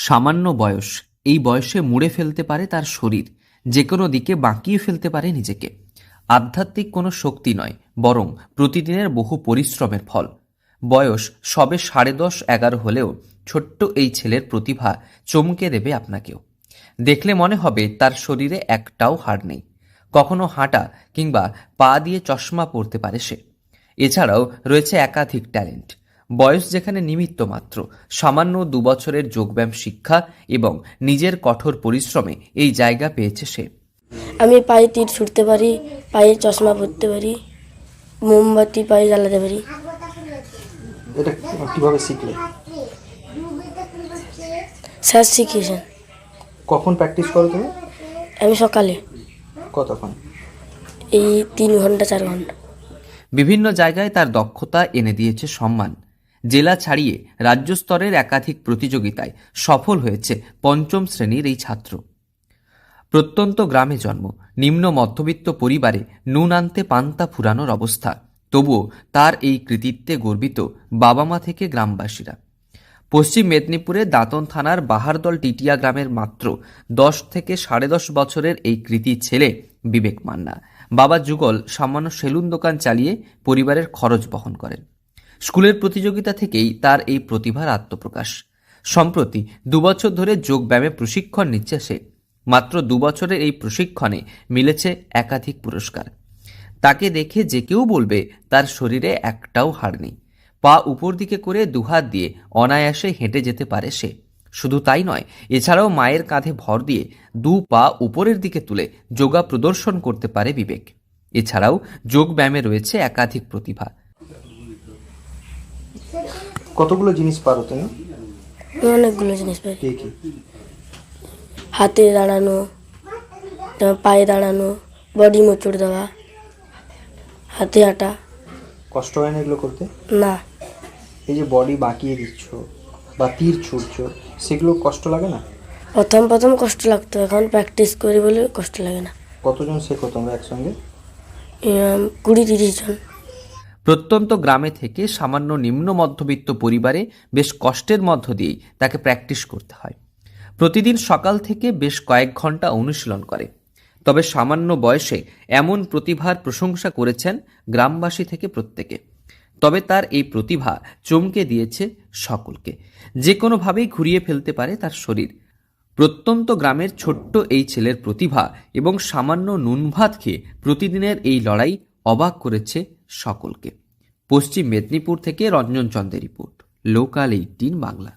সামান্য বয়স, এই বয়সে মুড়ে ফেলতে পারে তার শরীর, যে কোনো দিকে বাঁকিয়ে ফেলতে পারে নিজেকে। আধ্যাত্মিক কোনো শক্তি নয়, বরং প্রতিদিনের বহু পরিশ্রমের ফল। বয়স সবে 10:30-11 হলেও ছোট্ট এই ছেলের প্রতিভা চমকে দেবে আপনাকেও। দেখলে মনে হবে তার শরীরে একটাও হাড় নেই। কখনো হাঁটা কিংবা পা দিয়ে চশমা পরতে পারে সে। এছাড়াও রয়েছে একাধিক ট্যালেন্ট। বয়স যেখানে নিমিত্ত মাত্র, সামান্য 2 বছরের যোগব্যায়াম শিক্ষা এবং নিজের কঠোর পরিশ্রমে এই জায়গা পেয়েছে সে। আমি পায়ে তীর ছুটতে পারি, পায়ে চশমা পরতে পারি, মোমবাতি পায়ে জ্বালাতে পারি। এটা কিভাবে শিখলে? স্যার শিখিয়েছেন। কখন প্র্যাকটিস করো তুমি? আমি সকালে কতক্ষণ? এই 3 ঘন্টা 4 ঘন্টা। বিভিন্ন জায়গায় তার দক্ষতা এনে দিয়েছে সম্মান। জেলা ছাড়িয়ে রাজ্য স্তরের একাধিক প্রতিযোগিতায় সফল হয়েছে 5ম শ্রেণীর এই ছাত্র। প্রত্যন্ত গ্রামে জন্ম, নিম্ন মধ্যবিত্ত পরিবারে নুন আনতে পান্তা ফুরানোর অবস্থা। তবুও তার এই কৃতিত্বে গর্বিত বাবা মা থেকে গ্রামবাসীরা। পশ্চিম মেদিনীপুরের দাঁতন থানার বাহারদল টিটিয়া গ্রামের মাত্র 10 থেকে 10.5 বছরের এই কৃতি ছেলে বিবেক মান্না। বাবা যুগল সামান্য সেলুন দোকান চালিয়ে পরিবারের খরচ বহন করেন। স্কুলের প্রতিযোগিতা থেকেই তার এই প্রতিভার আত্মপ্রকাশ। সম্প্রতি 2 বছর ধরে যোগব্যায়ামে প্রশিক্ষণ নিচ্ছে সে। মাত্র 2 বছরের এই প্রশিক্ষণে মিলেছে একাধিক পুরস্কার। তাকে দেখে যে কেউ বলবে তার শরীরে একটাও হাড় নেই। পা উপর দিকে করে দুহাত দিয়ে অনায়াসে হেঁটে যেতে পারে সে। শুধু তাই নয়, এছাড়াও মায়ের কাঁধে ভর দিয়ে 2 পা উপরের দিকে তুলে যোগা প্রদর্শন করতে পারে বিবেক। এছাড়াও যোগব্যায়ামে রয়েছে একাধিক প্রতিভা। কতগুলো জিনিস পারো তুমি? আমি অনেকগুলো জিনিস পারি। কি কি? হাতে দাঁড়ানো, তারপর পায়ে দাঁড়ানো, বডি মোচড় দেওয়া, হাতে হাঁটা। কষ্ট হয় না এগুলো করতে? না, এই যে বডি বাঁকিয়ে দিচ্ছ বা তীর ছুটছ, সেগুলো কষ্ট লাগে না? প্রথম কষ্ট লাগতো, এখন প্র্যাকটিস করি বলে কষ্ট লাগে না। কতজন শেখো তোমরা একসঙ্গে? 20-30 জন। প্রত্যন্ত গ্রামে থেকে সামান্য নিম্ন মধ্যবিত্ত পরিবারে বেশ কষ্টের মধ্য দিয়েই তাকে প্র্যাকটিস করতে হয়। প্রতিদিন সকাল থেকে বেশ কয়েক ঘন্টা অনুশীলন করে। তবে সামান্য বয়সে এমন প্রতিভার প্রশংসা করেছেন গ্রামবাসী থেকে প্রত্যেকে। তবে তার এই প্রতিভা চমকে দিয়েছে সকলকে। যে কোনোভাবেই ঘুরিয়ে ফেলতে পারে তার শরীর। প্রত্যন্ত গ্রামের ছোট্ট এই ছেলের প্রতিভা এবং সামান্য নুন ভাত খেয়ে প্রতিদিনের এই লড়াই অবাক করেছে সকলকে। পশ্চিম মেদিনীপুর থেকে রঞ্জন চন্দ্রের রিপোর্ট, লোকাল 18 বাংলা।